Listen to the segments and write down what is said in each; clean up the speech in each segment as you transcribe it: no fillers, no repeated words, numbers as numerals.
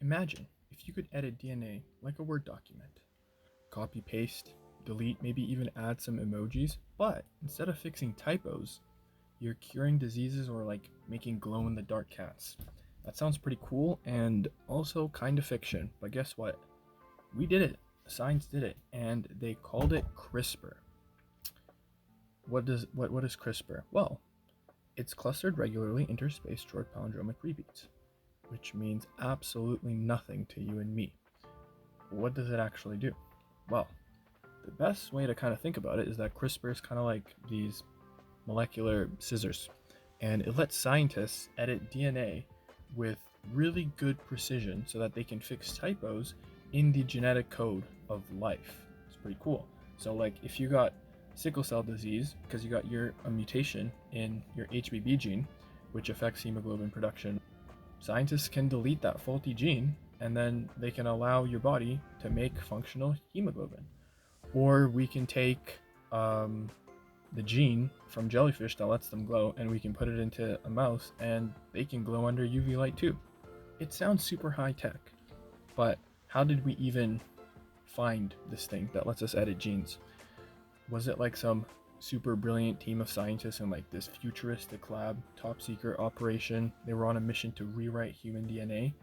Imagine if you could edit DNA like a Word document. Copy, paste, delete, maybe even add some emojis, but instead of fixing typos, you're curing diseases or like making glow in the dark cats. That sounds pretty cool and also kind of fiction, but guess what? We did it. Science did it, and they called it CRISPR. What is CRISPR? Well, it's clustered regularly interspaced short palindromic repeats, which means absolutely nothing to you and me. What does it actually do? Well, the best way to kind of think about it is that CRISPR is kind of like these molecular scissors, and it lets scientists edit DNA with really good precision so that they can fix typos in the genetic code of life. It's pretty cool. So like if you got sickle cell disease because you got a mutation in your HBB gene, which affects hemoglobin production, scientists can delete that faulty gene and then they can allow your body to make functional hemoglobin. Or we can take the gene from jellyfish that lets them glow and we can put it into a mouse and they can glow under UV light too. It sounds super high tech, but how did we even find this thing that lets us edit genes? Was it like some super brilliant team of scientists in like this futuristic lab, top secret operation? They were on a mission to rewrite human DNA?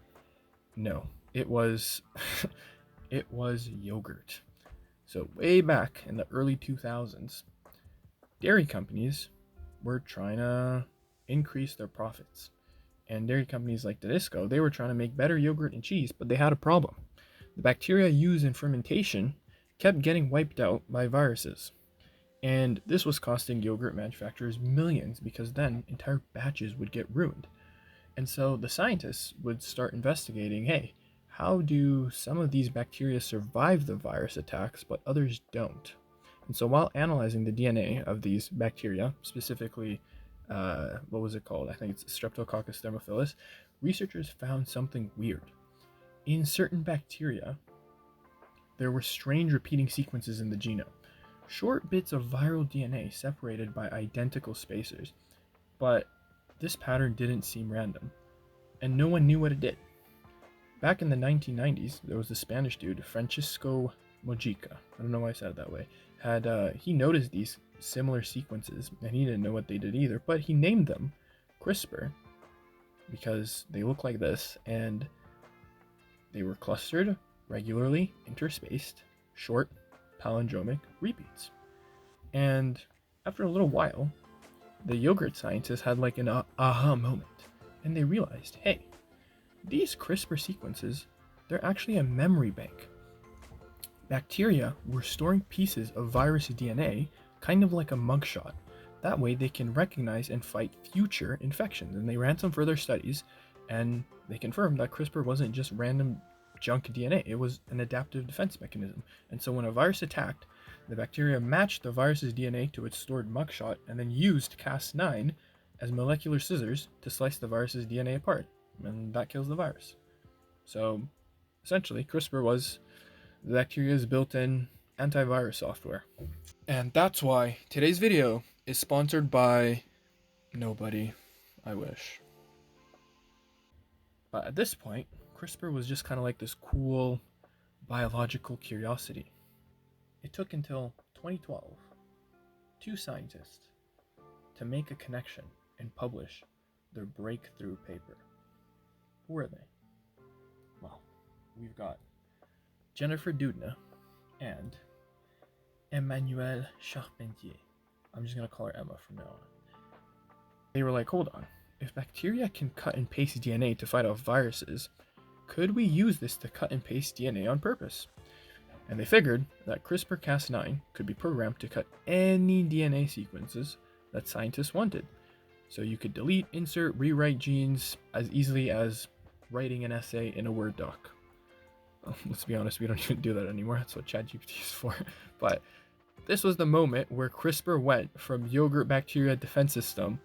No, it was it was yogurt. So way back in the early 2000s, dairy companies were trying to increase their profits. And dairy companies like Tedesco, they were trying to make better yogurt and cheese, but they had a problem. The bacteria used in fermentation kept getting wiped out by viruses. And this was costing yogurt manufacturers millions because then entire batches would get ruined. And so the scientists would start investigating, hey, how do some of these bacteria survive the virus attacks but others don't? And so while analyzing the DNA of these bacteria, specifically, what was it called? I think it's Streptococcus thermophilus, researchers found something weird. In certain bacteria, there were strange repeating sequences in the genome, short bits of viral DNA separated by identical spacers, but this pattern didn't seem random, and no one knew what it did. Back in the 1990s, there was a Spanish dude, Francisco Mojica, I don't know why I said it that way, he noticed these similar sequences, and he didn't know what they did either, but he named them CRISPR because they look like this, and they were clustered, regularly interspaced, short palindromic repeats. And after a little while, the yogurt scientists had like an aha moment, and they realized, hey, these CRISPR sequences, they're actually a memory bank. Bacteria were storing pieces of virus DNA, kind of like a mugshot. That way they can recognize and fight future infections. And they ran some further studies, and they confirmed that CRISPR wasn't just random junk DNA, it was an adaptive defense mechanism. And so when a virus attacked, the bacteria matched the virus's DNA to its stored mugshot and then used Cas9 as molecular scissors to slice the virus's DNA apart, and that kills the virus. So essentially, CRISPR was the bacteria's built-in antivirus software. And that's why today's video is sponsored by nobody, I wish. But at this point, CRISPR was just kind of like this cool biological curiosity. It took until 2012 two scientists to make a connection and publish their breakthrough paper. Who were they? Well, we've got Jennifer Doudna and Emmanuelle Charpentier. I'm just going to call her Emma from now on. They were like, hold on, if bacteria can cut and paste DNA to fight off viruses, could we use this to cut and paste DNA on purpose? And they figured that CRISPR-Cas9 could be programmed to cut any DNA sequences that scientists wanted. So you could delete, insert, rewrite genes as easily as writing an essay in a Word doc. Let's be honest, we don't even do that anymore. That's what ChatGPT is for. But this was the moment where CRISPR went from yogurt bacteria defense system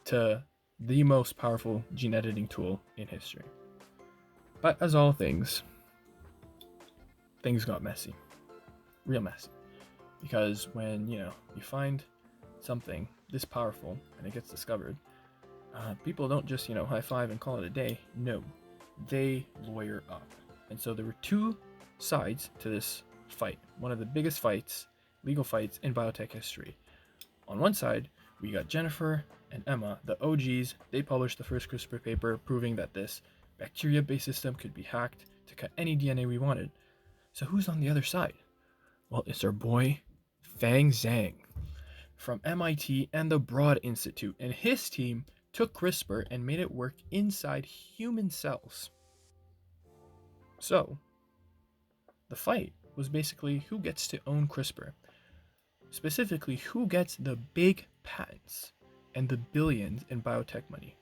to the most powerful gene editing tool in history. But as all things got messy. Real messy. Because when, you find something this powerful and it gets discovered, people don't just, high five and call it a day. No. they lawyer up. And so there were two sides to this fight, one of the biggest fights, legal fights in biotech history. On one side, we got Jennifer and Emma, the OGs. They published the first CRISPR paper proving that this bacteria-based system could be hacked to cut any DNA we wanted. So who's on the other side? Well, it's our boy Fang Zhang from MIT and the Broad Institute, and his team took CRISPR and made it work inside human cells. So, the fight was basically who gets to own CRISPR. Specifically, who gets the big patents and the billions in biotech money.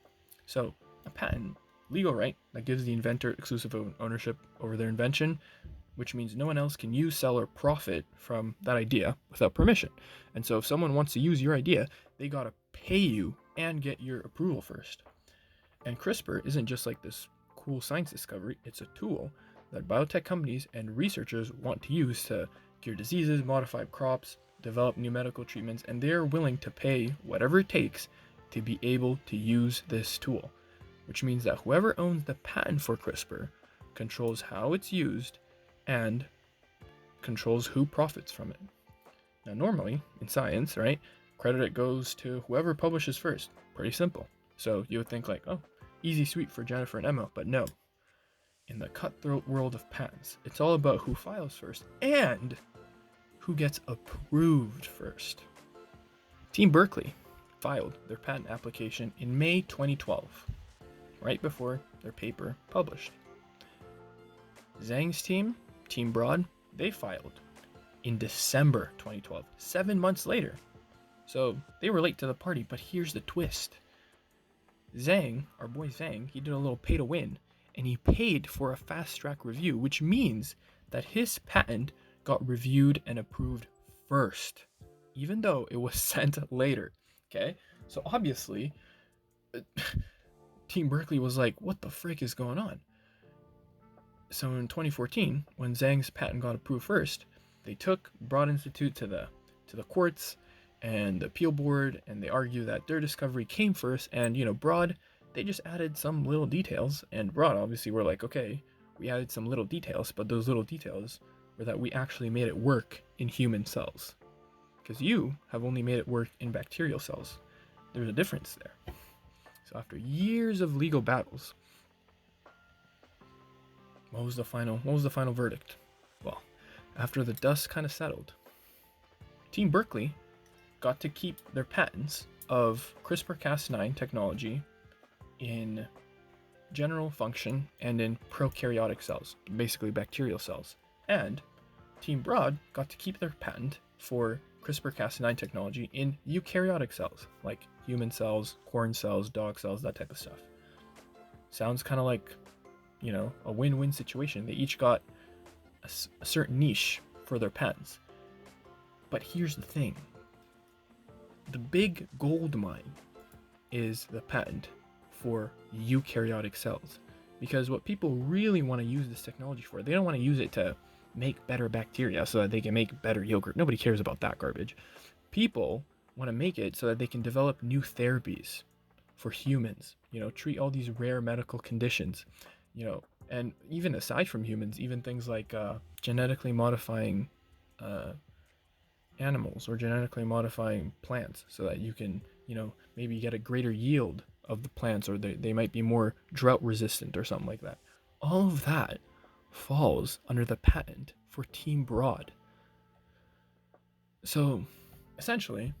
So, a patent, legal right, that gives the inventor exclusive ownership over their invention, which means no one else can use, sell, or profit from that idea without permission. And so if someone wants to use your idea, they gotta pay you and get your approval first. And CRISPR isn't just like this cool science discovery, it's a tool that biotech companies and researchers want to use to cure diseases, modify crops, develop new medical treatments, and they're willing to pay whatever it takes to be able to use this tool. Which means that whoever owns the patent for CRISPR controls how it's used and controls who profits from it. Now, normally in science, right, credit goes to whoever publishes first. Pretty simple. So you would think like, oh, easy sweep for Jennifer and Emma, but no. In the cutthroat world of patents, it's all about who files first and who gets approved first. Team Berkeley filed their patent application in May 2012, right before their paper published. Zhang's team, Team Broad, they filed in December 2012, 7 months later. So they were late to the party, but here's the twist. Zhang, our boy Zhang, he did a little pay to win, and he paid for a fast track review, which means that his patent got reviewed and approved first, even though it was sent later. Okay, so obviously, Team Berkeley was like, what the frick is going on? So in 2014, when Zhang's patent got approved first, they took Broad Institute to the courts and the appeal board, and they argue that their discovery came first, and Broad, they just added some little details, and Broad obviously were like, okay, we added some little details, but those little details were that we actually made it work in human cells, because you have only made it work in bacterial cells. There's a difference there. So after years of legal battles, what was the final verdict? Well, after the dust kind of settled, Team Berkeley got to keep their patents of CRISPR-Cas9 technology in general function and in prokaryotic cells, basically bacterial cells. And Team Broad got to keep their patent for CRISPR-Cas9 technology in eukaryotic cells, like human cells, corn cells, dog cells, that type of stuff. Sounds kind of like, a win-win situation. They each got a certain niche for their patents. But here's the thing. The big gold mine is the patent for eukaryotic cells. Because what people really want to use this technology for, they don't want to use it to make better bacteria so that they can make better yogurt. Nobody cares about that garbage. People want to make it so that they can develop new therapies for humans, treat all these rare medical conditions, and even aside from humans, even things like genetically modifying animals or genetically modifying plants so that you can, maybe get a greater yield of the plants, or they might be more drought resistant or something like that. All of that falls under the patent for Team Broad. So essentially,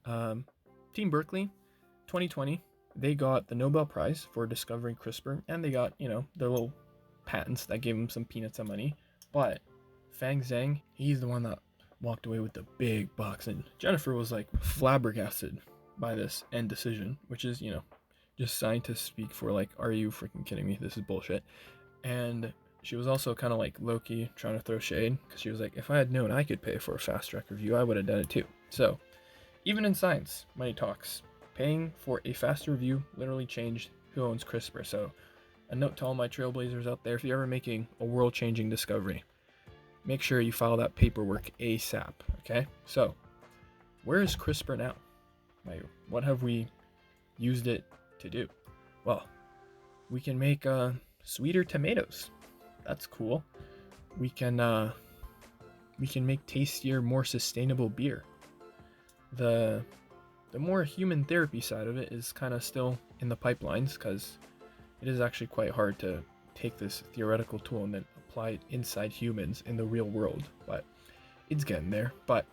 Team Berkeley, 2020, they got the Nobel Prize for discovering CRISPR, and they got, their little patents that gave them some peanuts of money. But Fang Zhang, he's the one that walked away with the big bucks, and Jennifer was like flabbergasted by this end decision, which is, just scientists speak for like, are you freaking kidding me? This is bullshit. And she was also kind of like low-key trying to throw shade, because she was like, if I had known I could pay for a fast track review, I would have done it too. So even in science, money talks. Paying for a fast review literally changed who owns CRISPR. So a note to all my trailblazers out there, if you're ever making a world-changing discovery, make sure you file that paperwork ASAP, okay? So where is CRISPR now? Like, what have we used it to do? Well, We can make sweeter tomatoes. That's cool. We can make tastier, more sustainable beer. The the more human therapy side of it is kind of still in the pipelines because it is actually quite hard to take this theoretical tool and then apply it inside humans in the real world. But it's getting there. But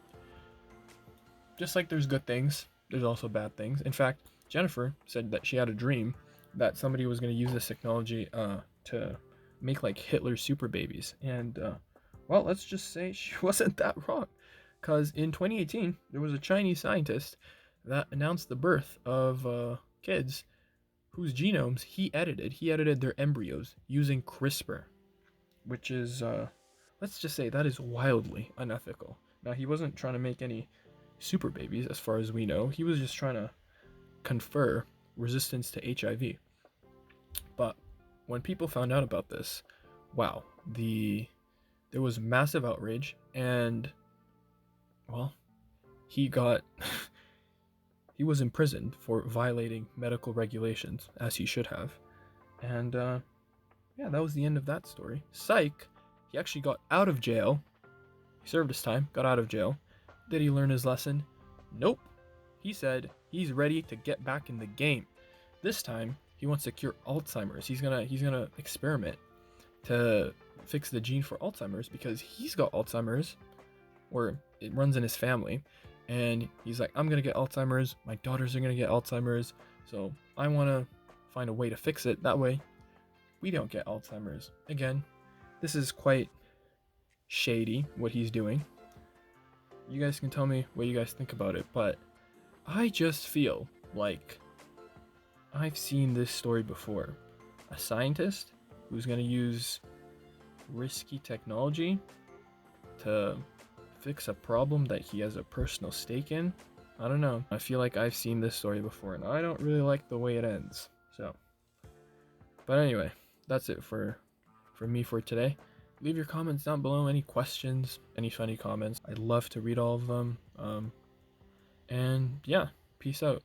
just like there's good things, there's also bad things. In fact, Jennifer said that she had a dream that somebody was going to use this technology to make like Hitler's super babies. And well, let's just say she wasn't that wrong. Because in 2018, there was a Chinese scientist that announced the birth of kids whose genomes he edited. He edited their embryos using CRISPR, which is, let's just say, that is wildly unethical. Now, he wasn't trying to make any super babies, as far as we know. He was just trying to confer resistance to HIV. But when people found out about this, wow, there was massive outrage, and well, he got he was imprisoned for violating medical regulations, as he should have. And yeah, that was the end of that story. Psych, he actually got out of jail. He served his time, got out of jail. Did he learn his lesson? Nope. He said he's ready to get back in the game. This time, he wants to cure Alzheimer's. He's gonna experiment to fix the gene for Alzheimer's because he's got Alzheimer's, or it runs in his family. And he's like, I'm gonna get Alzheimer's. My daughters are gonna get Alzheimer's. So I wanna find a way to fix it. That way, we don't get Alzheimer's. Again, this is quite shady what he's doing. You guys can tell me what you guys think about it, but I just feel like I've seen this story before. A scientist who's going to use risky technology to fix a problem that he has a personal stake in. I don't know. I feel like I've seen this story before, and I don't really like the way it ends. So, but anyway, that's it for me for today. Leave your comments down below. Any questions, any funny comments. I'd love to read all of them. And yeah, peace out.